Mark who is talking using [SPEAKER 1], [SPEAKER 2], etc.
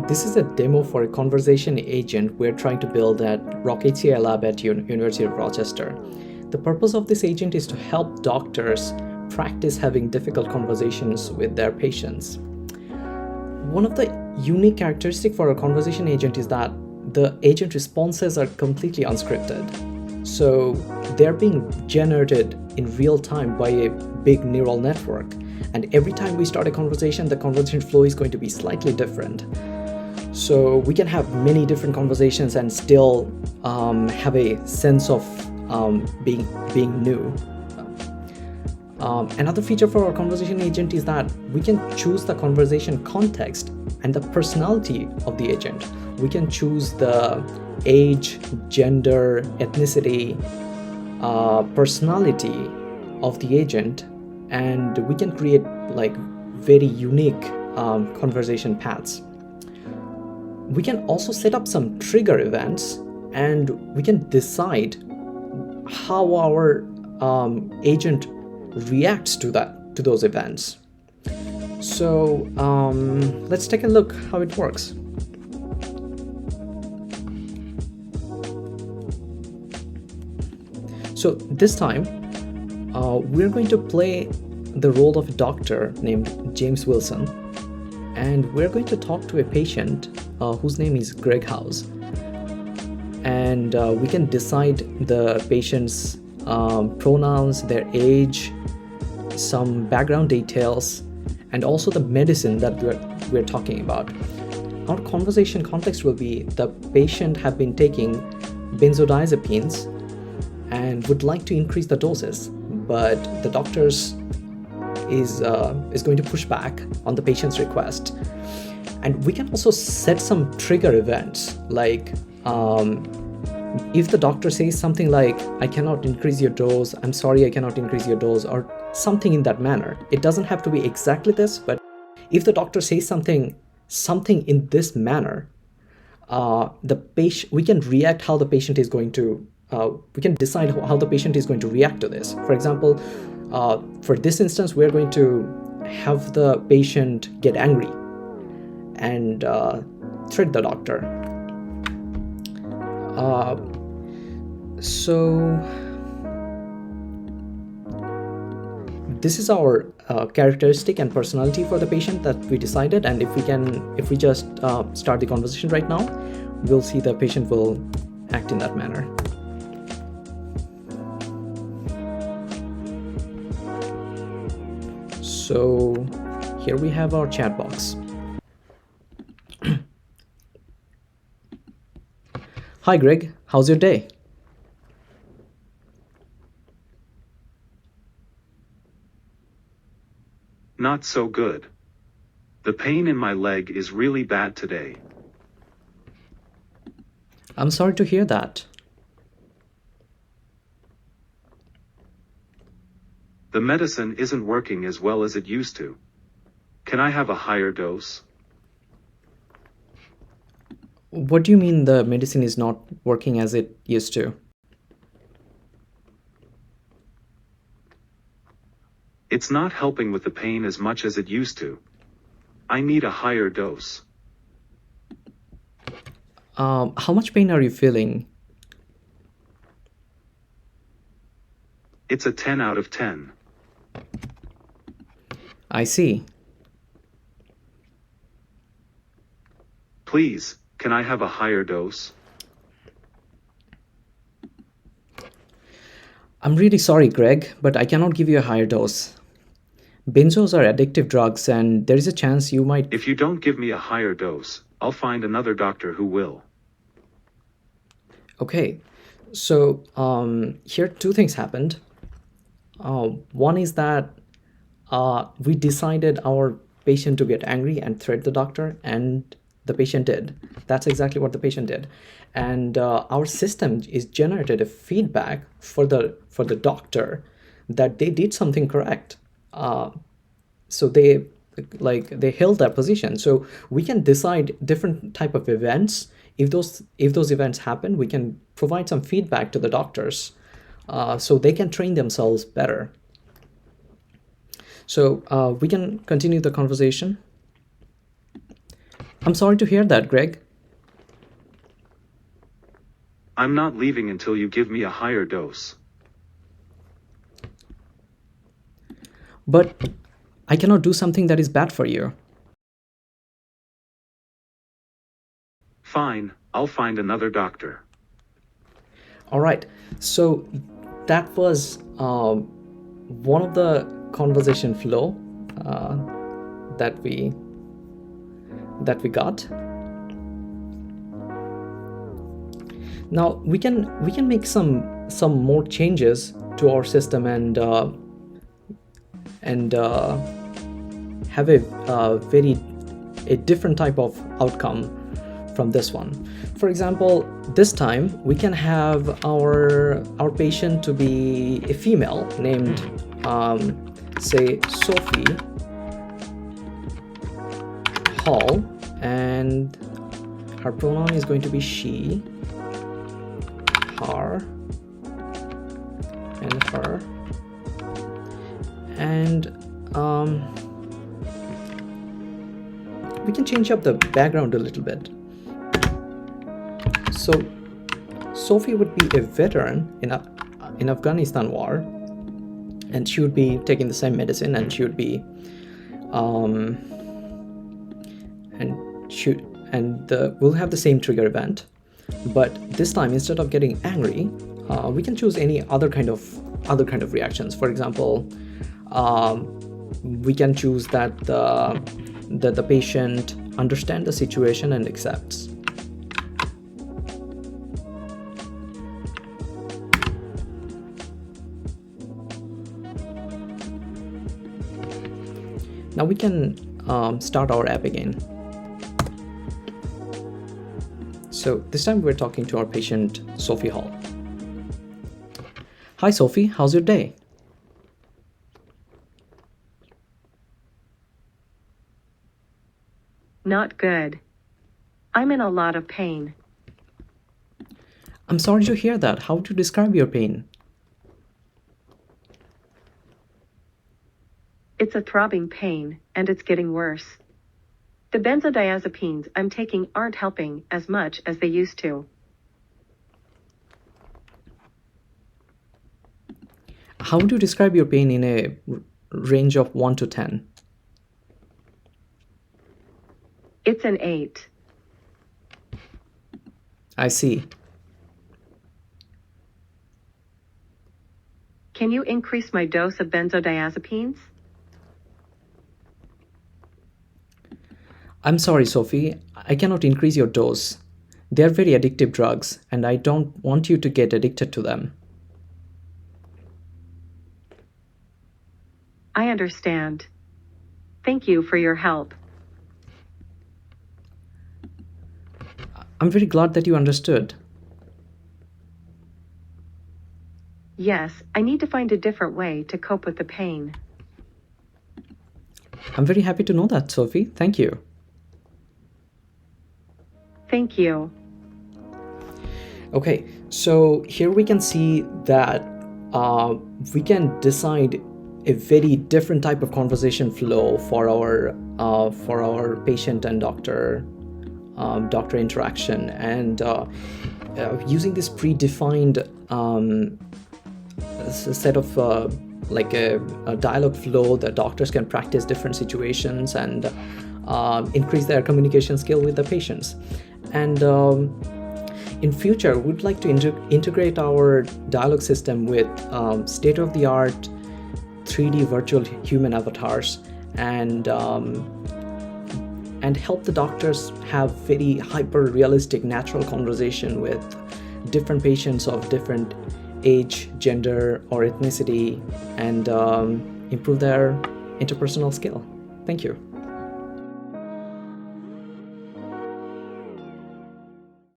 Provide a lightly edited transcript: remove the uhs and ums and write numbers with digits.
[SPEAKER 1] This is a demo for a conversation agent we're trying to build at ROC-HCI lab at University of Rochester. The purpose of this agent is to help doctors practice having difficult conversations with their patients. One of the unique characteristics for a conversation agent is that the agent responses are completely unscripted. So they're being generated in real time by a big neural network. And every time we start a conversation, the conversation flow is going to be slightly different. So we can have many different conversations and still have a sense of being new. Another feature for our conversation agent is that we can choose the conversation context and the personality of the agent. We can choose the age, gender, ethnicity, personality of the agent, and we can create like very unique conversation paths. We can also set up some trigger events, and we can decide how our agent reacts to those events. So let's take a look how it works. So this time we're going to play the role of a doctor named James Wilson, and we're going to talk to a patient whose name is Greg House, and we can decide the patient's pronouns, their age, some background details, and also the medicine that we're talking about. Our conversation context will be the patient have been taking benzodiazepines and would like to increase the doses, but the doctor's is going to push back on the patient's request. And we can also set some trigger events, like if the doctor says something like, I cannot increase your dose, I'm sorry, I cannot increase your dose, or something in that manner. It doesn't have to be exactly this, but if the doctor says something in this manner, we can react how the patient is going to, we can decide how the patient is going to react to this. For example, for this instance, we're going to have the patient get angry and threat the doctor. So this is our characteristic and personality for the patient that we decided, and if we just start the conversation right now, we'll see the patient will act in that manner. So here we have our chat box. Hi Greg, how's your day?
[SPEAKER 2] Not so good. The pain in my leg is really bad today.
[SPEAKER 1] I'm sorry to hear that.
[SPEAKER 2] The medicine isn't working as well as it used to. Can I have a higher dose?
[SPEAKER 1] What do you mean the medicine is not working as it used to?
[SPEAKER 2] It's not helping with the pain as much as it used to. I need a higher dose.
[SPEAKER 1] How much pain are you feeling?
[SPEAKER 2] It's a 10 out of 10.
[SPEAKER 1] I see.
[SPEAKER 2] Please, can I have a higher dose?
[SPEAKER 1] I'm really sorry, Greg, but I cannot give you a higher dose. Benzos are addictive drugs, and there is a chance you might...
[SPEAKER 2] If you don't give me a higher dose, I'll find another doctor who will.
[SPEAKER 1] Okay, so here two things happened. One is that we decided our patient to get angry and threat the doctor, and the patient did. That's exactly what the patient did. And our system is generated a feedback for the doctor that they did something correct. So they held that position. So we can decide different type of events. If those events happen, we can provide some feedback to the doctors so they can train themselves better. So we can continue the conversation. I'm sorry to hear that, Greg.
[SPEAKER 2] I'm not leaving until you give me a higher dose.
[SPEAKER 1] But I cannot do something that is bad for you.
[SPEAKER 2] Fine, I'll find another doctor.
[SPEAKER 1] All right, so that was one of the conversation flow that we got. Now we can make some more changes to our system and have a different type of outcome from this one. For example, this time we can have our patient to be a female named say Sophie Hall, and her pronoun is going to be she, her, and her. And we can change up the background a little bit. So Sophie would be a veteran in Afghanistan war, and she would be taking the same medicine, and she would be we'll have the same trigger event, but this time instead of getting angry, we can choose any other kind of reactions. For example, we can choose that the patient understands the situation and accepts. Now we can start our app again. So this time we're talking to our patient, Sophie Hall. Hi Sophie, how's your day?
[SPEAKER 3] Not good. I'm in a lot of pain.
[SPEAKER 1] I'm sorry to hear that. How would you describe your pain?
[SPEAKER 3] It's a throbbing pain, and it's getting worse. The benzodiazepines I'm taking aren't helping as much as they used to.
[SPEAKER 1] How would you describe your pain in a range of 1 to 10?
[SPEAKER 3] It's an 8.
[SPEAKER 1] I see.
[SPEAKER 3] Can you increase my dose of benzodiazepines?
[SPEAKER 1] I'm sorry, Sophie. I cannot increase your dose. They are very addictive drugs, and I don't want you to get addicted to them.
[SPEAKER 3] I understand. Thank you for your help.
[SPEAKER 1] I'm very glad that you understood.
[SPEAKER 3] Yes, I need to find a different way to cope with the pain.
[SPEAKER 1] I'm very happy to know that, Sophie. Thank you.
[SPEAKER 3] Thank you.
[SPEAKER 1] Okay, so here we can see that we can decide a very different type of conversation flow for our patient and doctor interaction, and using this predefined set of like a dialogue flow, the doctors can practice different situations and increase their communication skill with the patients. And in future, we'd like to integrate our dialogue system with state-of-the-art 3D virtual human avatars and help the doctors have very hyper-realistic natural conversation with different patients of different age, gender, or ethnicity, and improve their interpersonal skill. Thank you.